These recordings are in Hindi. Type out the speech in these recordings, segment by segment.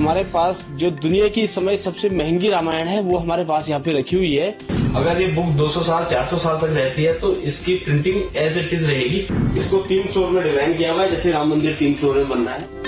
हमारे पास जो दुनिया की इस समय सबसे महंगी रामायण है वो हमारे पास यहाँ पे रखी हुई है। अगर ये बुक 200 साल 400 साल तक रहती है तो इसकी प्रिंटिंग एज इट इज रहेगी। इसको 3 फ्लोर में डिजाइन किया हुआ है, जैसे राम मंदिर 3 फ्लोर में बन रहा है।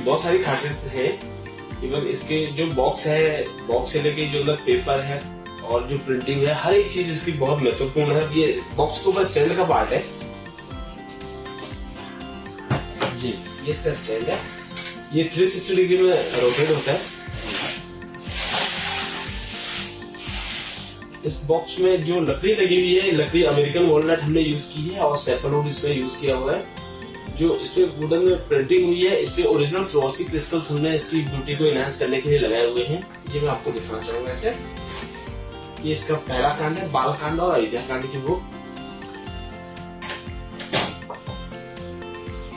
बहुत सारी खासियत है। इवन इसके जो बॉक्स से लेके जो अलग पेपर है और जो प्रिंटिंग है, हर एक चीज इसकी बहुत महत्वपूर्ण है। ये बॉक्स के ऊपर स्टैंड का पार्ट है जी, ये इसका स्टैंड है। ये 360 डिग्री में रोटेट होता है। इस बॉक्स में जो लकड़ी लगी हुई है, लकड़ी अमेरिकन वॉलनट हमने यूज की है और सैफरवुड इसमें यूज किया हुआ है। जो इसपे वुडन में प्रिंटिंग हुई है, इसपे ओरिजिनल स्वॉस्की क्रिस्टल्स हमने इसकी ब्यूटी को एनहांस करने के लिए लगाए हुए हैं। ये मैं आपको दिखाना चाहूंगा। ऐसे ये इसका पहला कांड है, बाल कांड और अयोध्या कांड की बुक।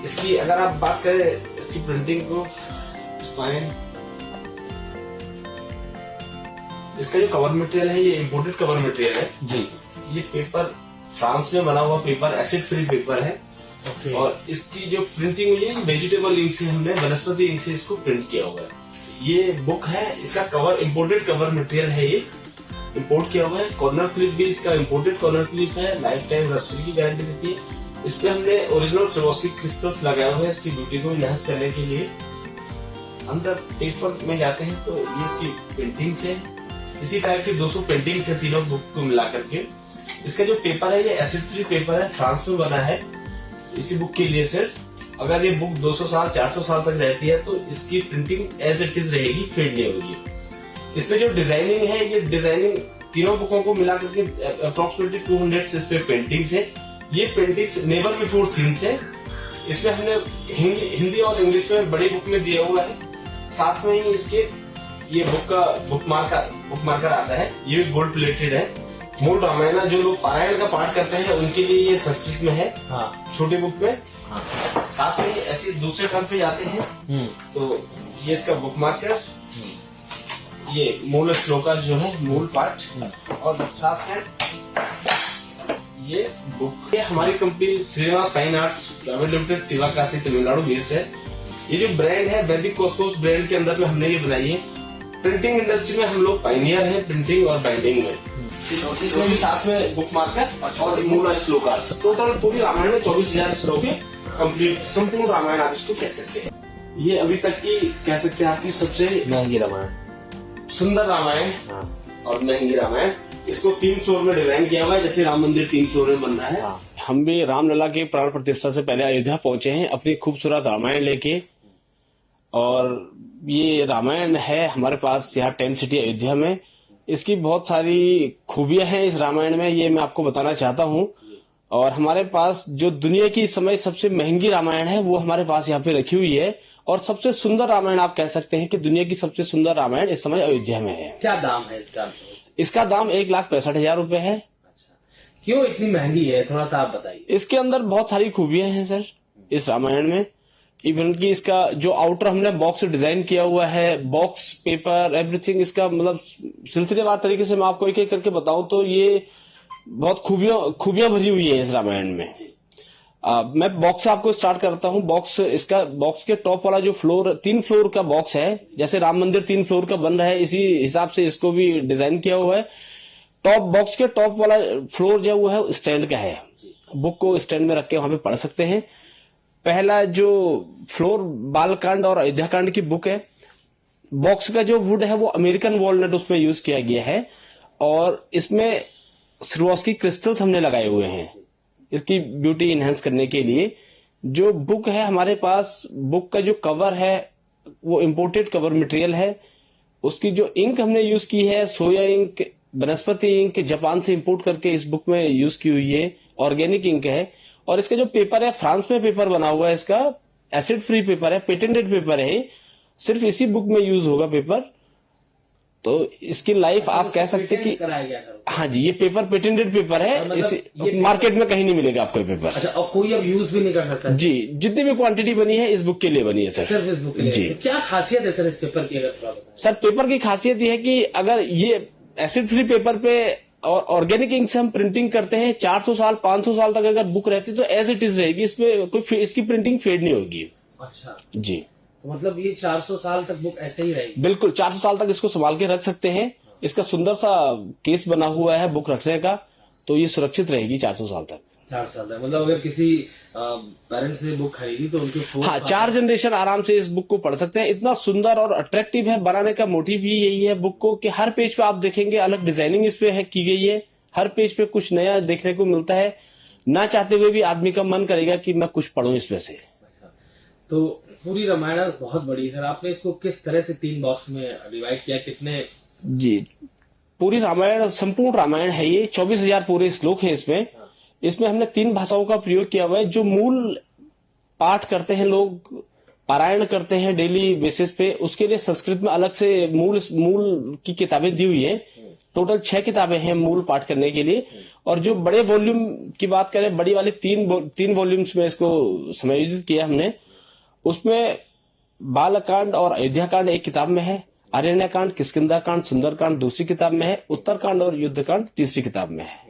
इसकी अगर आप बात करें इसकी प्रिंटिंग को, स्पाइन, इसका जो कवर मटेरियल है ये इम्पोर्टेड कवर मटेरियल है जी। ये पेपर फ्रांस में बना हुआ पेपर, एसिड फ्री पेपर है। Okay. और इसकी जो प्रिंटिंग हुई है वेजिटेबल इंक से, हमने वनस्पति इंक से इसको प्रिंट किया हुआ है। ये बुक है, इसका कवर इम्पोर्टेड कवर मटेरियल है, ये इम्पोर्ट किया हुआ है। कॉर्नर क्लिप भी इसका इम्पोर्टेड कॉर्नर क्लिप है, लाइफ टाइम रस्टरी की गारंटी देती है। इस पे हमने ओरिजिनल स्वॉस्की क्रिस्टल्स लगाए हुए हैं इसकी ब्यूटी को एनहांस करने के लिए। अंदर पेपर में जाते हैं तो ये इसकी पेंटिंग्स है, इसी टाइप की 200 पेंटिंग्स है तीनों बुक को मिला करके। इसका जो पेपर है ये एसिड फ्री पेपर है, फ्रांस में बना है इसी बुक के लिए सिर्फ। अगर ये बुक 200 साल 400 साल तक रहती है तो इसकी प्रिंटिंग एज इट इज रहेगी, फेड नहीं होगी। इसमें जो डिजाइनिंग है, ये डिजाइनिंग तीनों बुकों को मिला करके अप्रोक्सीमेटली 200 इस पे पेंटिंग्स है। ये पेंटिंग्स नेवर बिफोर सीन्स है। इसमें हमने हिंदी और इंग्लिश में बड़ी बुक में दिया हुआ है। साथ में ही इसके ये बुक मार्कर आता है, ये भी गोल्ड प्लेटेड है। मूल रामायण जो लोग पारायण का पाठ करते हैं उनके लिए ये संस्कृत में है, हाँ, छोटी बुक में। हाँ। साथ में ऐसे दूसरे कांड पे जाते हैं तो ये इसका बुक मार्कर, ये मूल श्लोका जो है मूल पाठ, और साथ में ये बुक। ये हमारी company Srinivas fine arts private limited, Sivakasi, Tamil Nadu based है। ये जो ब्रांड है वैदिक कॉस्मोस ब्रांड के अंदर में हमने ये बनाई है। प्रिंटिंग इंडस्ट्री में हम लोग पायनियर हैं, प्रिंटिंग और बाइंडिंग में। इसमें भी साथ में बुक मार्कर और मूल श्लोकास। टोटल पूरी रामायण में 24,000 श्लोक है। कंप्लीट संपूर्ण रामायण आप इसको कह सकते हैं। ये अभी तक की कह सकते हैं आपकी सबसे महंगी रामायण, सुंदर रामायण और महंगी रामायण। इसको 3 फ्लोर में डिजाइन किया हुआ है, जैसे राम मंदिर 3 फ्लोर में बन रहा है। हम भी रामलला के प्राण प्रतिष्ठा से पहले अयोध्या पहुंचे हैं अपनी खूबसूरत रामायण लेके। और ये रामायण है हमारे पास यहाँ टेंट सिटी अयोध्या में। इसकी बहुत सारी खूबियां हैं इस रामायण में, ये मैं आपको बताना चाहता हूँ। और हमारे पास जो दुनिया की इस समय सबसे महंगी रामायण है वो हमारे पास यहाँ पे रखी हुई है। और सबसे सुंदर रामायण आप कह सकते हैं कि दुनिया की सबसे सुंदर रामायण इस समय अयोध्या में है। क्या दाम है इसका? इसका दाम 1,65,000 रुपए है। क्यों इतनी महंगी है, थोड़ा सा आप बताइए। इसके अंदर बहुत सारी खूबियां हैं सर इस रामायण में। इवन की इसका जो आउटर हमने बॉक्स डिजाइन किया हुआ है, बॉक्स, पेपर, एवरीथिंग, इसका मतलब सिलसिलेवार तरीके से मैं आपको एक एक करके बताऊं तो ये बहुत खूबियां भरी हुई है इस रामायण में। मैं बॉक्स से आपको स्टार्ट करता हूं। बॉक्स के टॉप वाला जो फ्लोर, 3 फ्लोर का बॉक्स है, जैसे राम मंदिर 3 फ्लोर का बन रहा है इसी हिसाब से इसको भी डिजाइन किया हुआ है। बॉक्स के टॉप वाला फ्लोर जो वो है स्टैंड का है, बुक को स्टैंड में रख के वहां पे पढ़ सकते हैं। पहला जो फ्लोर बालकांड और अयोध्या कांड की बुक है। बॉक्स का जो वुड है वो अमेरिकन वॉलनट उसमें यूज किया गया है और इसमें स्वॉस्की क्रिस्टल्स हमने लगाए हुए हैं इसकी ब्यूटी इनहेंस करने के लिए। जो बुक है हमारे पास, बुक का जो कवर है वो इम्पोर्टेड कवर मटेरियल है। उसकी जो इंक हमने यूज की है सोया इंक, वनस्पति इंक, जापान से इंपोर्ट करके इस बुक में यूज की हुई है, ऑर्गेनिक इंक है। और इसका जो पेपर है फ्रांस में पेपर बना हुआ है, इसका एसिड फ्री पेपर है, पेटेंटेड पेपर है, सिर्फ इसी बुक में यूज होगा पेपर। तो इसकी लाइफ आप कह सकते कि कराया गया था। हाँ जी, ये पेपर पेटेंटेड पेपर है, मतलब इस ये मार्केट में कहीं नहीं मिलेगा आपको ये पेपर। अच्छा, और कोई अब यूज भी नहीं कर सकता? जी, जितनी भी क्वांटिटी बनी है इस बुक के लिए बनी है सर। सिर्फ इस बुक के लिए? जी। तो क्या खासियत है सर इस पेपर की, अगर थोड़ा बताएं। सर पेपर की खासियत ये है कि अगर ये एसिड फ्री पेपर पे और ऑर्गेनिक इंक से हम प्रिंटिंग करते हैं, 400 साल 500 साल तक अगर बुक रहती तो एज इट इज रहेगी, इसमें कोई इसकी प्रिंटिंग फेड नहीं होगी। अच्छा जी, तो मतलब ये 400 साल तक बुक ऐसे ही रहेगी? बिल्कुल 400 साल तक इसको संभाल के रख सकते हैं। इसका सुंदर सा केस बना हुआ है बुक रखने का, तो ये सुरक्षित रहेगी 400 साल तक। 4 साल तक, मतलब अगर किसी पेरेंट्स ने बुक खरीदी तो उनके हाँ, 4 जनरेशन आराम से इस बुक को पढ़ सकते हैं। इतना सुंदर और अट्रैक्टिव है, बनाने का मोटिव ही यही है बुक को कि हर पेज पे आप देखेंगे अलग डिजाइनिंग इस पे है की गई है, हर पेज पे कुछ नया देखने को मिलता है। ना चाहते हुए भी आदमी का मन करेगा कि मैं कुछ पढ़ूं इसमें से। तो पूरी रामायण बहुत बड़ी है सर, आपने इसको किस तरह से 3 बॉक्स में डिवाइड किया, कितने? जी, पूरी रामायण संपूर्ण रामायण है ये, 24,000 पूरे श्लोक हैं इसमें। इसमें हमने 3 भाषाओं का प्रयोग किया हुआ है। जो मूल पाठ करते हैं लोग, पारायण करते हैं डेली बेसिस पे, उसके लिए संस्कृत में अलग से मूल की किताबें दी हुई है। टोटल 6 किताबें हैं मूल पाठ करने के लिए। और जो बड़े वॉल्यूम की बात करें, बड़ी वाली 3 वॉल्यूम्स में इसको समायोजित किया हमने। उसमें बालकांड और अयोध्या कांड एक किताब में है, अरण्यकांड, किष्किंधा कांड, सुंदरकांड दूसरी किताब में है, उत्तरकांड और युद्धकांड तीसरी किताब में है।